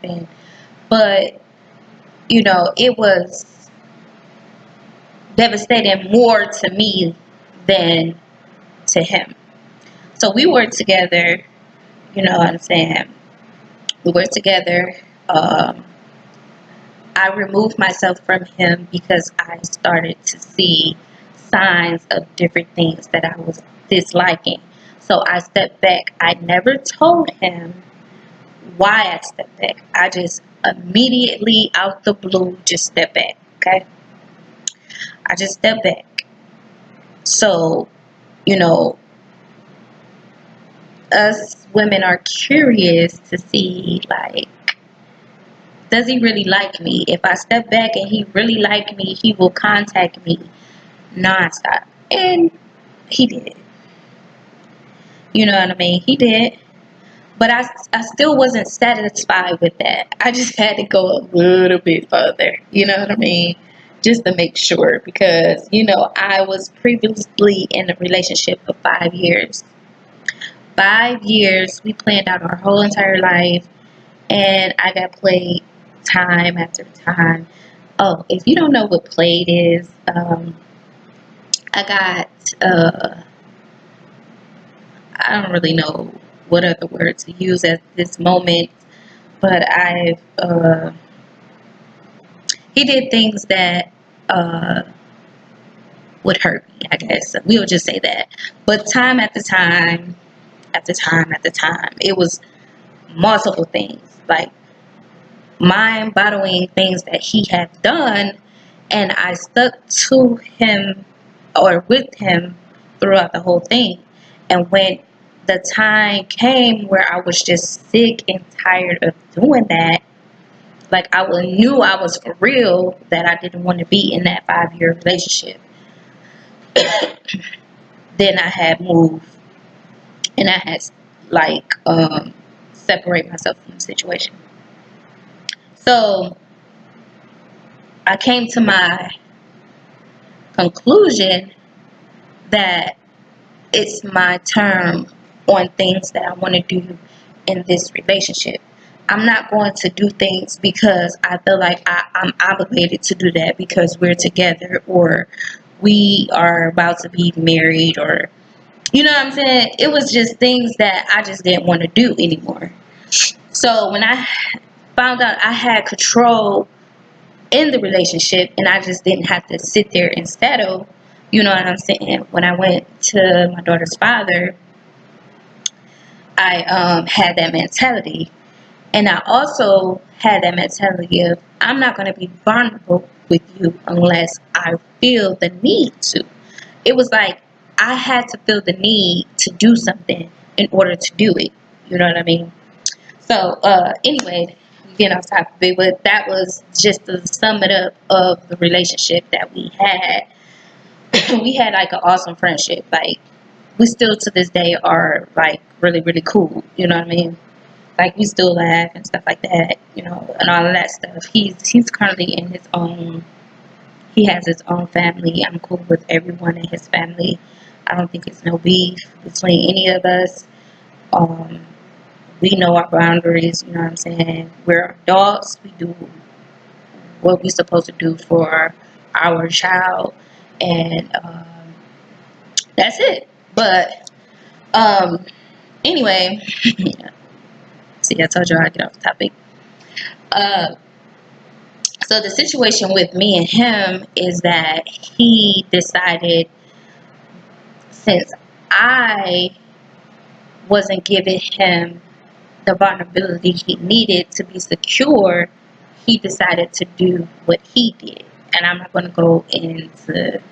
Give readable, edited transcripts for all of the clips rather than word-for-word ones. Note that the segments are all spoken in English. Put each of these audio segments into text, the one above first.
happened. But, you know, it was devastating more to me than to him. So we were together, you know what I'm saying? We were together. Um, I removed myself from him because I started to see signs of different things that I was disliking. So I stepped back. I never told him why I stepped back. I just immediately out the blue just stepped back. Okay? I just stepped back. So, you know, us women are curious to see, like, does he really like me? If I step back and he really like me, he will contact me nonstop. And he did. You know what I mean? He did. But I still wasn't satisfied with that. I just had to go a little bit further. You know what I mean? Just to make sure. Because, you know, I was previously in a relationship for 5 years. 5 years. We planned out our whole entire life. And I got played time after time. Oh, if you don't know what played is, I got, I don't really know what other word to use at this moment, but he did things that uh, would hurt me, I guess. We'll just say that. But time after time, after time after time, it was multiple things, like mind boggling things that he had done, and I stuck to him or with him throughout the whole thing. And when the time came where I was just sick and tired of doing that, like knew I was for real, that I didn't want to be in that 5 year relationship. Then I had moved and I had like separate myself from the situation. So I came to my conclusion that it's my term on things that I want to do in this relationship. I'm not going to do things because I feel like I'm obligated to do that because we're together or we are about to be married, or you know what I'm saying? It was just things that I just didn't want to do anymore. So when I found out I had control in the relationship and I just didn't have to sit there and settle, you know what I'm saying? When I went to my daughter's father, I had that mentality. And I also had that mentality of I'm not going to be vulnerable with you unless I feel the need to. It was like I had to feel the need to do something in order to do it. You know what I mean? So anyway, getting off topic, but that was just to sum it up of the relationship that we had. We had like an awesome friendship. Like we still to this day are like really really cool. You know what I mean? Like we still laugh and stuff like that, you know, and all of that stuff. He's currently in his own. He has his own family. I'm cool with everyone in his family. I don't think it's no beef between any of us. Um, we know our boundaries. You know what I'm saying? We're adults. We do what we're supposed to do for our child, and that's it. But anyway, see, I told you I'd get off the topic. Uh, So the situation with me and him is that he decided, since I wasn't giving him the vulnerability he needed to be secure, he decided to do what he did. And I'm not going to go into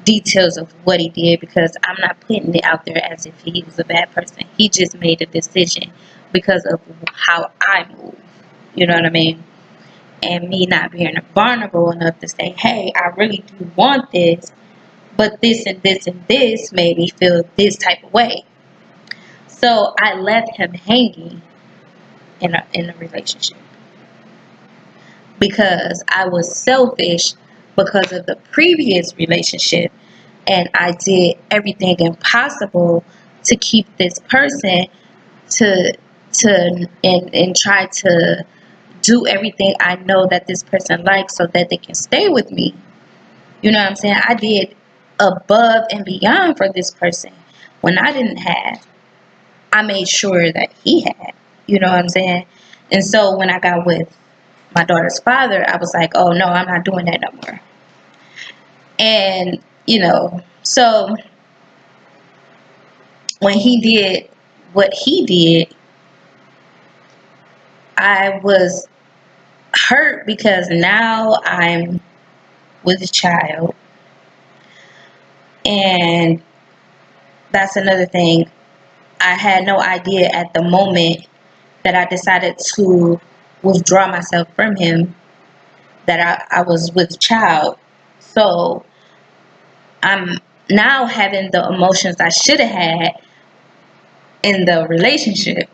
details of what he did because I'm not putting it out there as if he was a bad person. He just made a decision because of how I move. You know what I mean? And me not being vulnerable enough to say, hey, I really do want this, but this and this and this made me feel this type of way. So I left him hanging in a relationship because I was selfish because of the previous relationship, and I did everything impossible to keep this person to and try to do everything I know that this person likes so that they can stay with me. You know what I'm saying? I did above and beyond for this person when I didn't have. I made sure that he had. You know what I'm saying? And so when I got with my daughter's father, I was like, oh no, I'm not doing that no more. And, so when he did what he did, I was hurt because now I'm with a child. And that's another thing. I had no idea at the moment that I decided to withdraw myself from him that I was with child. So I'm now having the emotions I should have had in the relationship.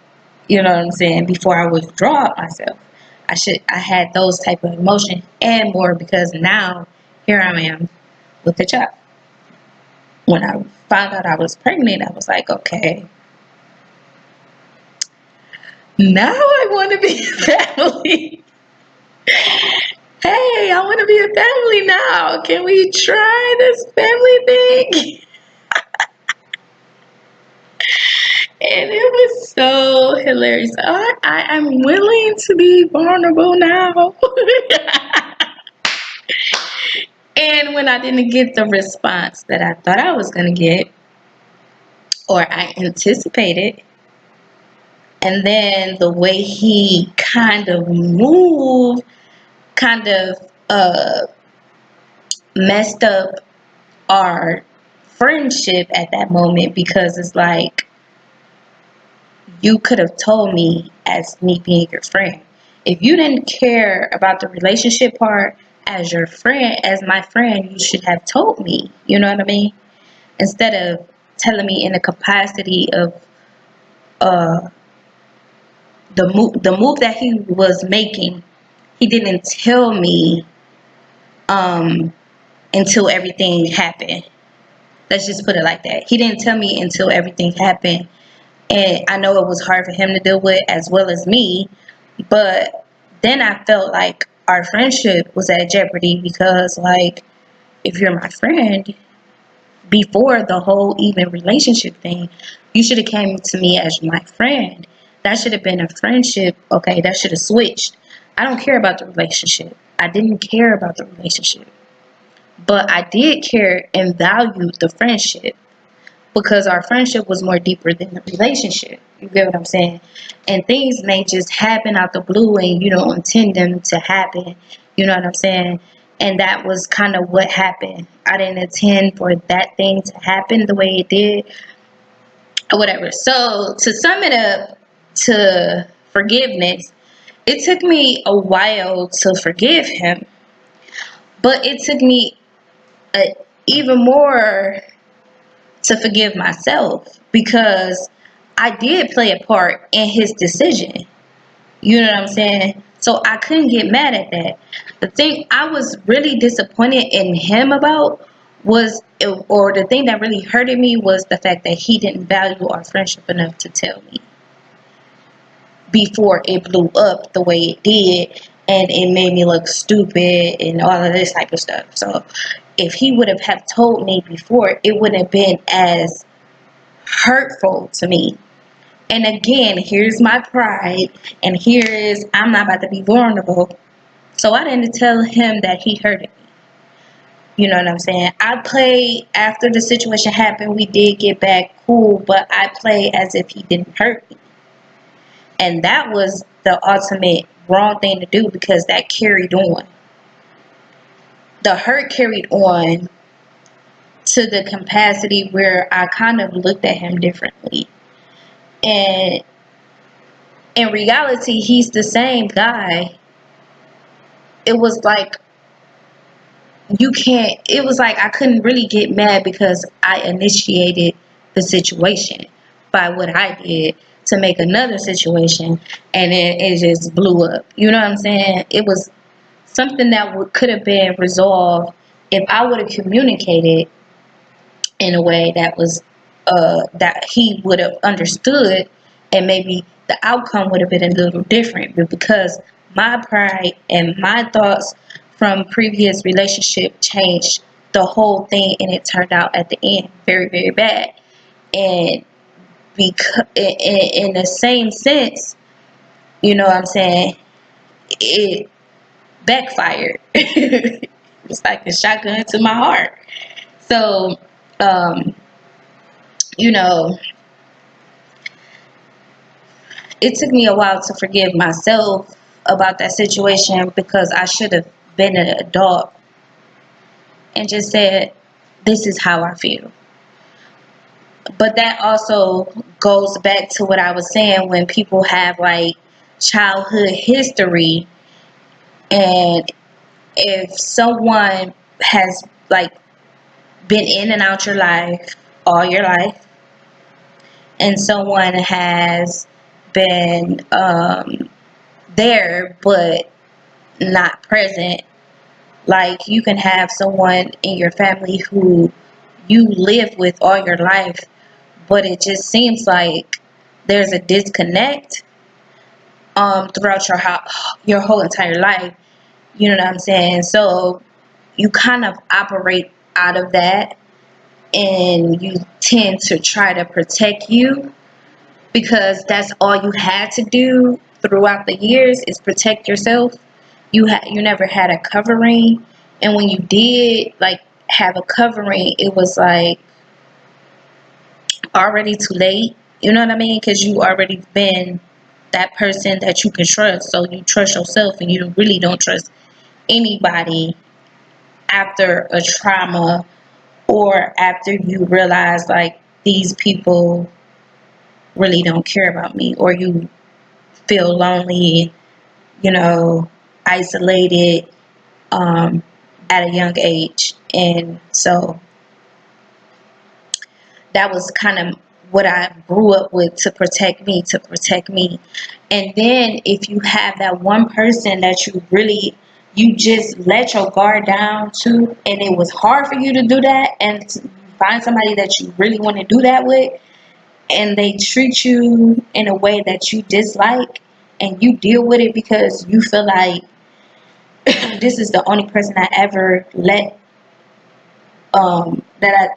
You know what I'm saying? Before I withdraw myself, I had those type of emotions and more because now here I am with the child. When I found out I was pregnant, I was like, okay, now I want to be a family. Hey, I want to be a family now. Can we try this family thing? And it was so hilarious. I'm willing to be vulnerable now. And when I didn't get the response that I thought I was going to get, or I anticipated, and then the way he kind of moved, kind of messed up our friendship at that moment because it's like, you could have told me as me being your friend. If you didn't care about the relationship part as your friend, as my friend, you should have told me. You know what I mean? Instead of telling me in the capacity of uh, the move that he was making, he didn't tell me until everything happened. Let's just put it like that. He didn't tell me until everything happened. And I know it was hard for him to deal with as well as me. But then I felt like our friendship was at jeopardy because, like, if you're my friend, before the whole even relationship thing, you should have came to me as my friend. That should have been a friendship. Okay, that should have switched. I don't care about the relationship. I didn't care about the relationship. But I did care and value the friendship because our friendship was more deeper than the relationship. You get what I'm saying? And things may just happen out the blue and you don't intend them to happen. You know what I'm saying? And that was kind of what happened. I didn't intend for that thing to happen the way it did or whatever. So to sum it up, to forgiveness, it took me a while to forgive him, but it took me even more to forgive myself because I did play a part in his decision. You know what I'm saying? So I couldn't get mad at that. The thing I was really disappointed in him about was, or the thing that really hurted me was the fact that he didn't value our friendship enough to tell me before it blew up the way it did and it made me look stupid and all of this type of stuff. So if he would have told me before, it wouldn't have been as hurtful to me. And again, here's my pride, and here is I'm not about to be vulnerable. So I didn't tell him that he hurted me. You know what I'm saying? I played after the situation happened. We did get back cool, but I played as if he didn't hurt me. And that was the ultimate wrong thing to do because that carried on. The hurt carried on to the capacity where I kind of looked at him differently. And in reality, he's the same guy. It was like it was like I couldn't really get mad because I initiated the situation by what I did to make another situation and then it just blew up. You know what I'm saying? It was something that could have been resolved if I would have communicated in a way that was that he would have understood, and maybe the outcome would have been a little different. But because my pride and my thoughts from previous relationship changed the whole thing, and it turned out at the end very, very bad. And because in the same sense, you know what I'm saying, it backfired. It's like a shotgun to my heart. So, um, you know, it took me a while to forgive myself about that situation, because I should have been an adult and just said, this is how I feel. But that also goes back to what I was saying, when people have like childhood history, and if someone has like been in and out your life all your life, and someone has been there but not present, like you can have someone in your family who you live with all your life, but it just seems like there's a disconnect throughout your whole entire life. You know what I'm saying? So you kind of operate out of that, and you tend to try to protect you, because that's all you had to do throughout the years is protect yourself. You never had a covering, and when you did like have a covering, it was like already too late. You know what I mean? Because you already been that person that you can trust. So you trust yourself, and you really don't trust anybody after a trauma, or after you realize like these people really don't care about me, or you feel lonely, you know, isolated at a young age. And so that was kind of what I grew up with, to protect me, to protect me. And then if you have that one person that you just let your guard down to, and it was hard for you to do that, and to find somebody that you really want to do that with, and they treat you in a way that you dislike, and you deal with it because you feel like this is the only person I ever let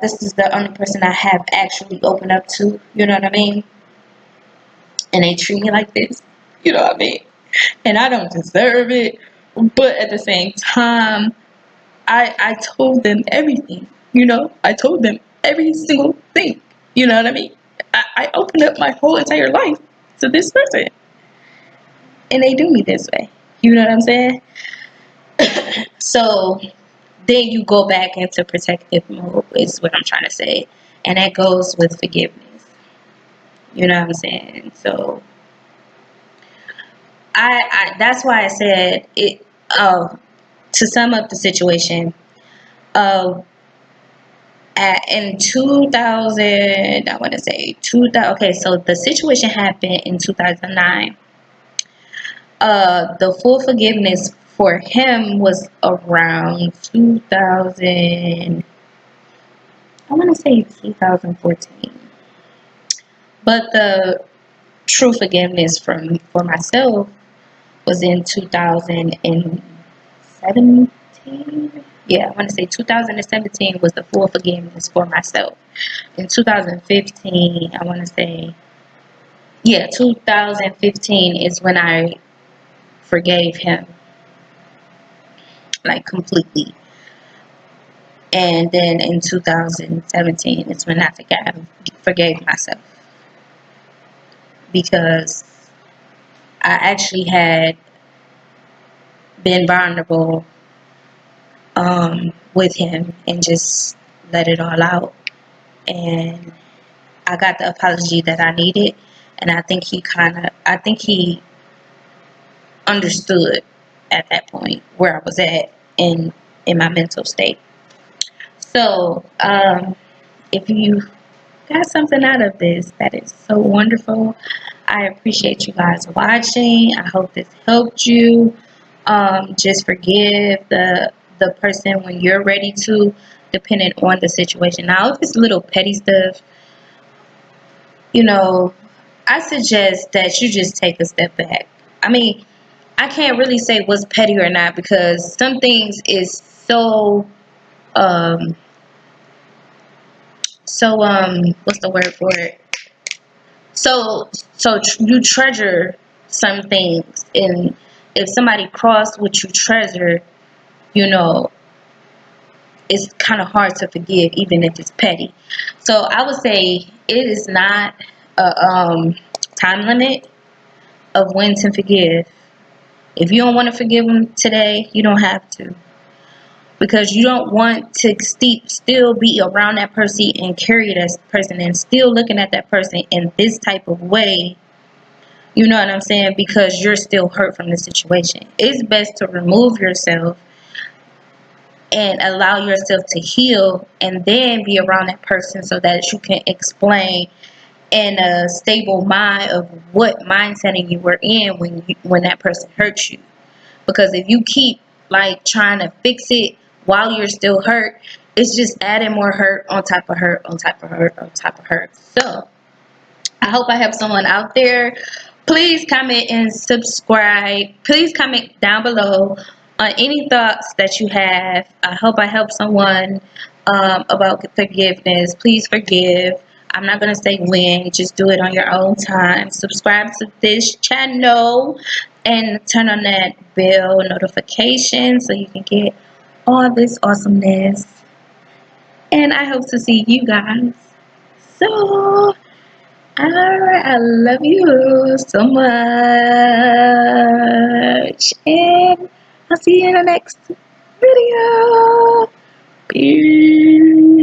this is the only person I have actually opened up to, you know what I mean? And they treat me like this, you know what I mean? And I don't deserve it, but at the same time, I told them everything, you know? I told them every single thing, you know what I mean? I opened up my whole entire life to this person, and they do me this way, you know what I'm saying? So then you go back into protective mode, is what I'm trying to say. And that goes with forgiveness. You know what I'm saying? So I that's why I said it. To sum up the situation, uh, in 2000, I want to say 2000. Okay, so the situation happened in 2009. The full forgiveness for him was around 2000. I want to say 2014. But the true forgiveness for myself was in 2017. Yeah, I want to say 2017 was the full forgiveness for myself. In 2015, I want to say, yeah, 2015 is when I forgave him, like completely. And then in 2017 is when I forgave myself, because I actually had been vulnerable with him and just let it all out. And I got the apology that I needed, and I think he understood at that point where I was at in my mental state. So, if you got something out of this, that is so wonderful. I appreciate you guys watching. I hope this helped you. Just forgive the person when you're ready to, depending on the situation. Now, if it's little petty stuff, you know, I suggest that you just take a step back. I mean, I can't really say what's petty or not, because some things is so um what's the word for it? You treasure some things, and if somebody cross what you treasure, you know, it's kind of hard to forgive, even if it's petty. So I would say it is not a time limit of when to forgive. If you don't want to forgive them today, you don't have to, because you don't want to still be around that person and carry that person and still looking at that person in this type of way. You know what I'm saying? Because you're still hurt from the situation. It's best to remove yourself and allow yourself to heal, and then be around that person so that you can explain in a stable mind of what mindset you were in when that person hurt you. Because if you keep like trying to fix it while you're still hurt, it's just adding more hurt on top of hurt on top of hurt on top of hurt. So I hope I have someone out there. Please comment and subscribe. Please comment down below on any thoughts that you have. I hope I help someone about forgiveness. Please forgive. I'm not going to say when. Just do it on your own time. Subscribe to this channel and turn on that bell notification so you can get all this awesomeness. And I hope to see you guys. So, alright, I love you so much. And I'll see you in the next video. Peace.